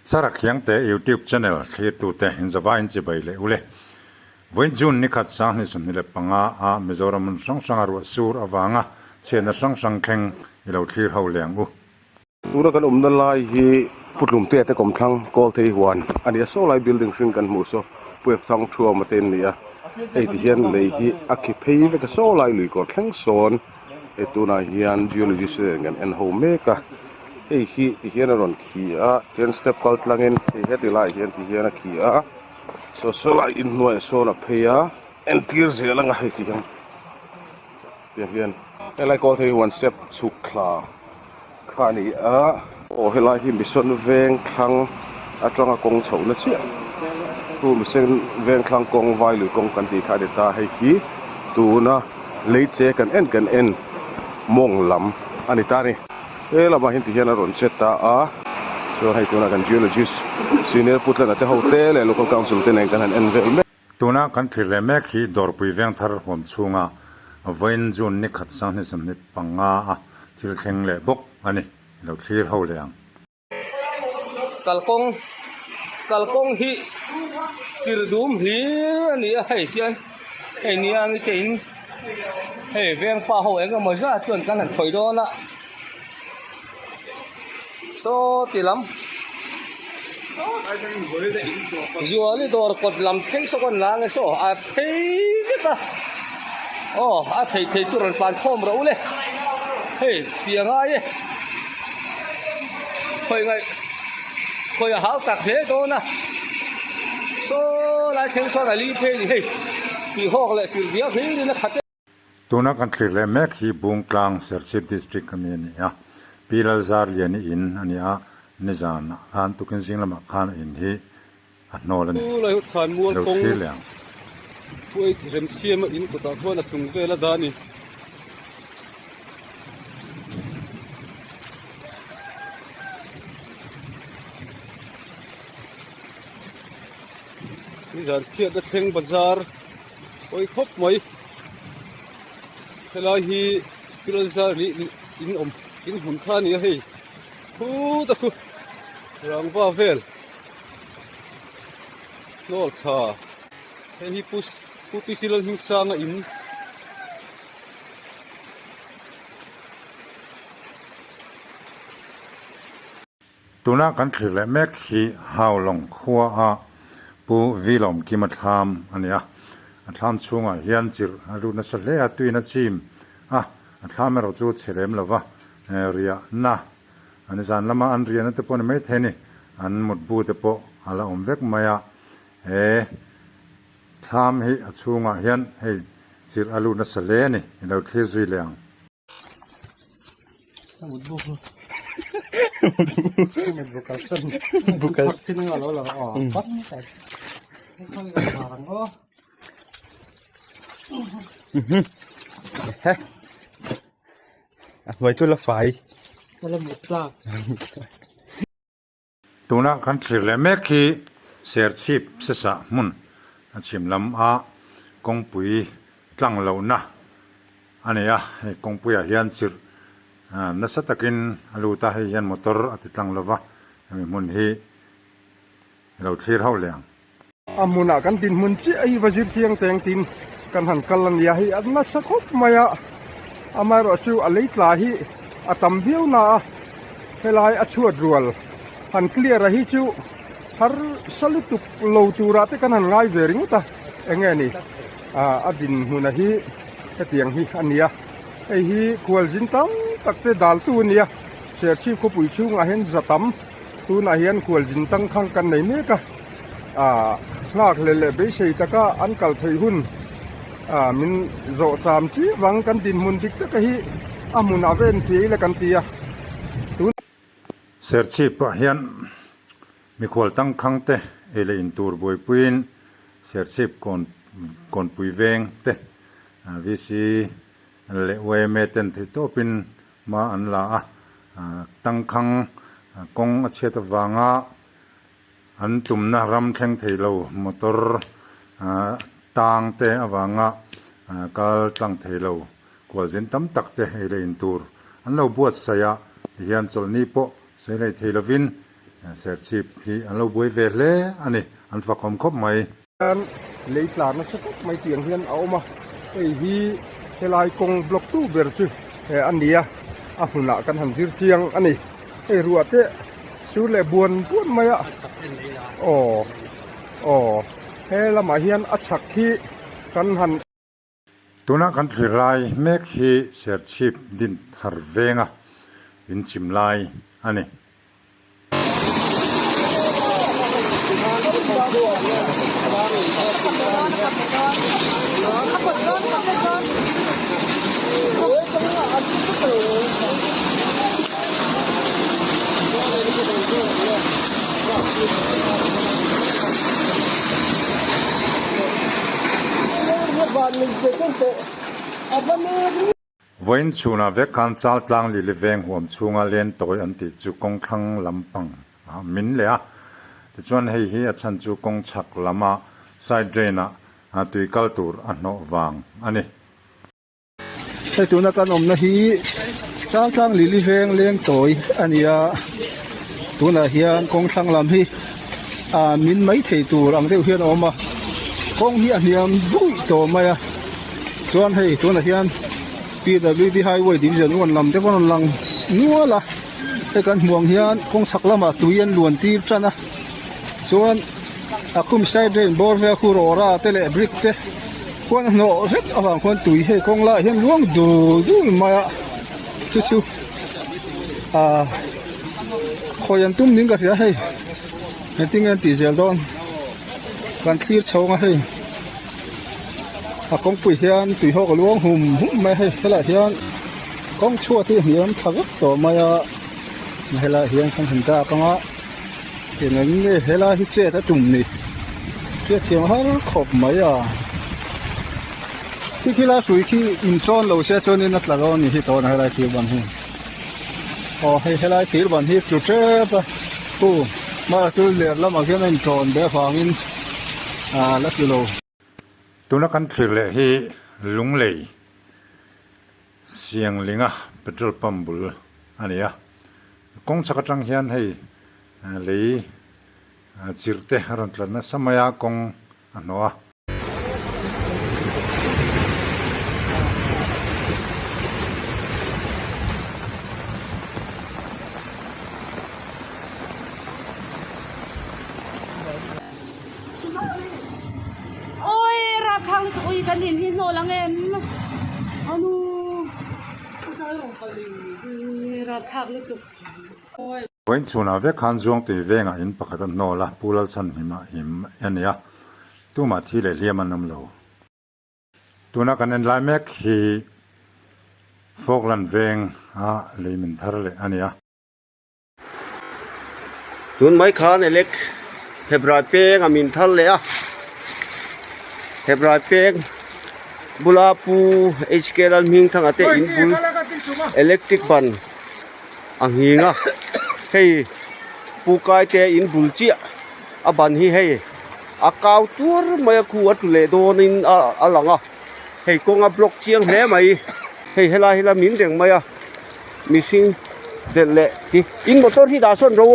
sarak yang te YouTube channel khir tu te hinzawa in chi bai le ule voin jun ni khat sang ni sum ni le panga a mizoram sang sang arwa sur awanga chena sang sang kheng ilo thlir ho leng u tura kan umna lai hi putlum te te kom thang kol thei huan ani so lai building hring kan mu so puek thang thua ma ten nia ei ti hian lei hi akhi phei ve ka so lai lui ko thleng son e tuna hian geologist ngan en ho meka ei hi ti hian ron khi a ten step kal tlangin ei heti lai hian ti hian a khi a so lai in noi so na pheya en tir zelanga hei ti hian lai ko thei one step chukla khani a o helai hi mission veng thang atanga kong chho na chi tu mission veng thang kong vai lu kong kan ti kha de ta hei hi tu na leiche kan en mong lam ani ta ni e la ma hin ti hian ron cheta a so hei tu na kan geologist senior putla te hotel e local council te nen kan en ve tuna kan thlir le mek hi dor pui veng thar hom chunga voin jun ni khat sang ni sam ni panga a thil kheng le bok ani lo thlir ho leng kalkong hi chirdum hi ani a hei tian hei ni ang tein hei veng pa ho eng ma za chuan kan han thoi do na so tilam zuali dor kot lam theng so kon lang so a thei ta a thei churan pan khom ro le hei tianga ye khoi hao tak thế đó na so lại thêm so là li phê gì hey thì họ lại chịu việc thế nên là khát tuna kan thlir le mek hi bung klang serchip district ni ni a pilal zar lian in ani a ni jan an tukin jinglama khan in hi a nolan lại khan mual lo kong thlir leng quay rem xiêm in của ta thôi là chung về là đani giờ thiệt là theng bazar ôi khóc mấy thế là hi bazar in hồn khan như thế khu ta khu răng va vel nol kha thế hi pu pisil hing sang in tuna kan thlir le mek hi hau long khua a pu vilom ki ma tham ania a tham chunga hian chir alu na sa le a tuina chim a tham ro chu cherem lova ria na ani zan lama an ria na te pon mai theni an mut bu te po ala om vek maya tham hi a chunga hian hei chir alu na sa le ni ino thlir zui leng bukan sini ngalo lo pas không với tôi là phải là một lạc tuna kan thlir le mek hi ser chip se sa mun a chim lam a kong pui tlang lo na ania he kong pui a hian chir na sa takin alu ta hi hian motor ati tlang lova mi mun hi lo thlir ho leng amuna kan tin mun chi ai wajir thiang teng tin kan han kalan ya hi adna sakhop maya amaro chu alei tla hi atam biu na helai achuat rual han clear hi chu har salutuk lo tura te kan han ngai vering ta enge ni adin huna hi tiang hi ania ei hi khwal jin tam takte dal tu nia ser chi ko pui chu nga hen zatam tu na hian khwal jin tang khang kan nei me ka lak le be sei taka an kal thei hun min zo cham chi wang kan din mun dik ta hi amun aven thi le kan tia ser chip a hian mi khol tang khang te ele in tur boi puin ser chip kon pui veng te vc le we me ten the topin ma an la tang khang kong a chet wanga an tumna ram thleng theilo motor tang te awanga kal tlang theilo kwal zin tam tak te hele in tur an lo buat saya hian chol ni po sei lai theilovin เสียชีพที่อันเราบวยเวทเลยอันนี้อันฝักความครบไหม การเลยหลานนะสักไม่เตียงเฮียนเอามาไอ้ฮีเฮลายกงบล็อกตู้เบอร์จูอันเดียหุ่นละกันหันเทียงอันนี้ไอ้รัวเตะชูเลยบวนบวนไม่อะอ๋อเฮละมาเฮียนอัชักที่กันหันตัวนักกันถือลายเมฆฮีเสียชีพดินหาร์เวงอ่ะดินชิมลายอันนี้วันชูนาเวกันจัลตังลิลิเวงหัวชูงาเลนตัวอันติจูกงทังลำปังมินเลยอ่ะที่ชวนให้เฮียชันจูกงชักลำมาไซเดรน่ะตุยกัลตูร์อันโนวางอันนี้ไอ้ตัวนักการอมนะฮีจัลตังลิลิเวงเลี้ยงตัวอันนี้ตัวนักเฮียกงทังลำฮีมินไม่เทตัวรังเดียวเฮียนออกมากงเฮียเฮียมบุยตัวมาชวนให้ตัวนักเฮียนPWD Highway Division วันลำแต่วันลังนัวละแต่การห่วงเฮียนคงสักละมาตุยนล้วนตีบจันนะส่วนคุมไซเดนบอร์เวคูโรราเตเลบริกเตควรโนเซ็ตอ่างควรตุยให้คงละเฮียนล่วงดูมาชิวคอยยันตุ้มนิ่งกันเสียให้ติ้งกันตีเสียดอนการคลีร์ชงให้กองปุ๋ยเฮียนตุยหอกล้วงหุ่มไม่ให้เฮลาเฮียนกองชั่วที่เฮียนทักต่อมาเฮลาเฮียนขันหันตาปังอ่ะเห็นอย่างนี้เฮลาฮิเจตจุ่มนี่เพื่อเทียมให้ขบไม่ที่ขี้ลาสุยขี้อินทรเราเสียจนนี่นัดละก็นี่ที่ตัวเฮลาที่บันหุ่นให้เฮลาที่บันที่จุดเจ็บกูมาจุดเลี้ยแล้วมาเขียนอินทรเดี๋ยวฟังอินลักกิโลตัวนักกันถือเลยที่ลุงเลยเสียงลิงอ่ะเป็นจุดปั๊มบุลอันนี้กงสักจังเฮียนให้เลยจิรเตะรันตระนะสมัยกงอันนั้นกันดินที่โน่ลังเอ็มอันนู้ใจของเขาเลยรับทักลูกจุกวันสุนาเวคันจงตีเวงอินปะกันโนละปูลสันหิมะหิมอันนี้ตัวมาที่เลยเรียมันน้ำโลตัวนักกันไลแม็กฮีฟอกลันเวงเลยมันทาร์เลยอันนี้ตุนไม้ขาในเล็กเห็บรอยเป้งมินทัลเลยเห็บรอยเป้งบุลาปูเอชเคลันมิงทั้งอาเตอินบุลอิเล็กทริกบันอังหิงให้ปูกายเตอินบุลเจียบันฮีให้อากาวตัวไม่คู่อัตุเลโดนินหลังให้กงบล็อกเชียงแห่ไหมให้เฮลามินเด้งไหมมิซิงเดลเล่ที่อินมอเตอร์ที่ดาส่วนเรา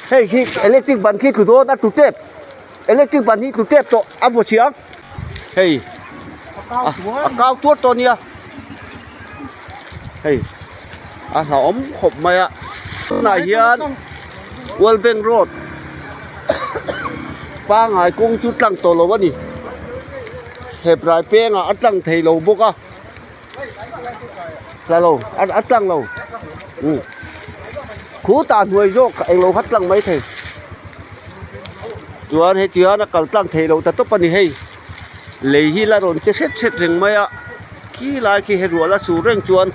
ให้ที่อิเล็กทริกบันที่คือโดนัดตุเทปอิเล็กทริกบันที่ตุเทปตัวอัฟเชียงให้ก้าวตัวตัวนี้เฮ้ยหอมขบไหมนายยันวัลเบงโรดป้าหายกุ้งจุดตั้งตัวเราวะนี่เห็บรายเป้งอัดตั้งเทเราบุกเราอัดตั้งเราคู่ตาหน่วยโยกเองเราพัดตั้งไม่เทตัวนี้เจ้านักการตั้งเทเราแต่ตัวปนี่ให้เลยฮีลาโรนจะเช็ดเรื่องไหมขี้ลายขี้เหรัวละสู่เรื่องจวน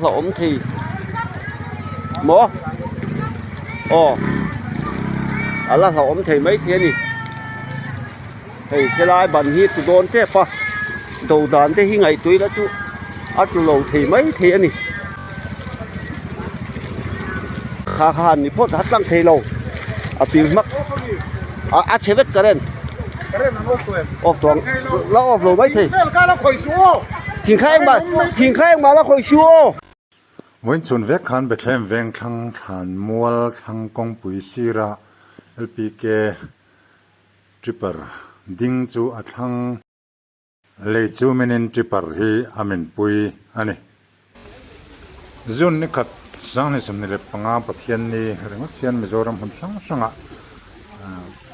หอมทีหมอละหอมทีไม่เทียนี่เฮ้ยจะลายบันฮีตุโดนเจ็บปะดูด่านที่หิ้งไงตุยแล้วจุอัดโลทีไม่เทียนี่ข้านี่พอทัดตั้งเทเราปีมักเชฟเวตกันเล่นออกตัวแล้วออกโลไม่ทีทิ้งข้างมาแล้วคอยชัว วันชุนเวกขันเบทเลมเวงทั้งฐานมัวทั้งกงปุยซีระ LPK ทริปเปอร์ดิ้งจูอัดทั้งเลจูเมนินทริปเปอร์ฮีอามินปุยอันนี้จุนนี่ขัดสังนี่สมนิเลปังอาปะเทียนนี่เรื่องเทียนมิโซรัมหุ่นสังอ่ะ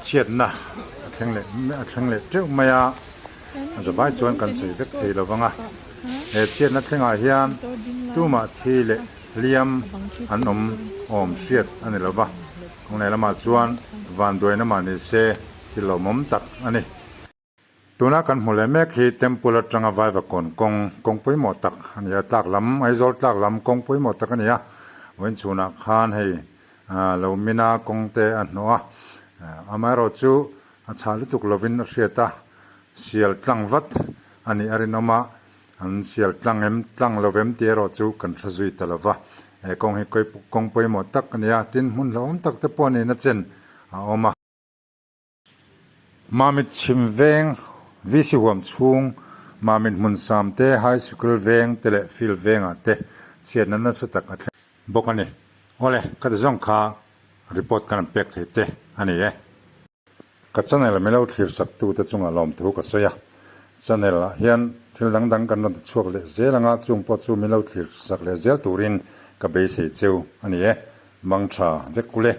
เชียดนะแข็งเล็เจ้าไม่อะจะไปชวนกันสิสักทีละวังอ่ะเชียดนัดแข็งอาเฮียนตู้มาทีเลี้ยมอันอมเชียดอันนี้ละวะของไหนละมาชวนวันด้วยน้ำมันนี่เซที่เรามุมตักอันนี้ตัวนักกันหมดเลยแม่ขีเต็มปุระจังเอาไว้ว่าก่อนกงปุยหมดตักอันนี้ตักลำไอโซลตักลำกงปุยหมดตักอันนี้อ่ะวันชุนักขานให้เรามีนากงเตอันนัวอามาเราจูอาชาลิตุกลวินเสียตาเสียลตังวัดอันนี้อรินอมาอันเสียลตังตังลวิมเตเราจูกันทจุยตลอดวะกงให้กงปุยหมดตักอันนี้ตินมุนเราตักเตปอนี่นั่นเจนเอามามิดชิมเวงวิสิวมชุงมามิดมุนสามเตไฮสคูลเวงเตเลฟิลเวงอ่ะเตเสียนั้นนั่นสตักอัดบอกอันนี้โอ้เลยก็จะส่งข่าวรีพอร์ตกันเป็กเตอันนี้ก็จะเนี่ยเราไม่เล่าที่สักตัวแต่จงอารมณ์ถูกก็สวยจะเนี่ยละเฮียนที่ดังกันนั่นช่วงเลยเจ้าละจงพอจูไม่เล่าที่สักเลยเจ้าตัวรินก็ไปเสียเจ้าอันนี้มังชาเด็กกูเลย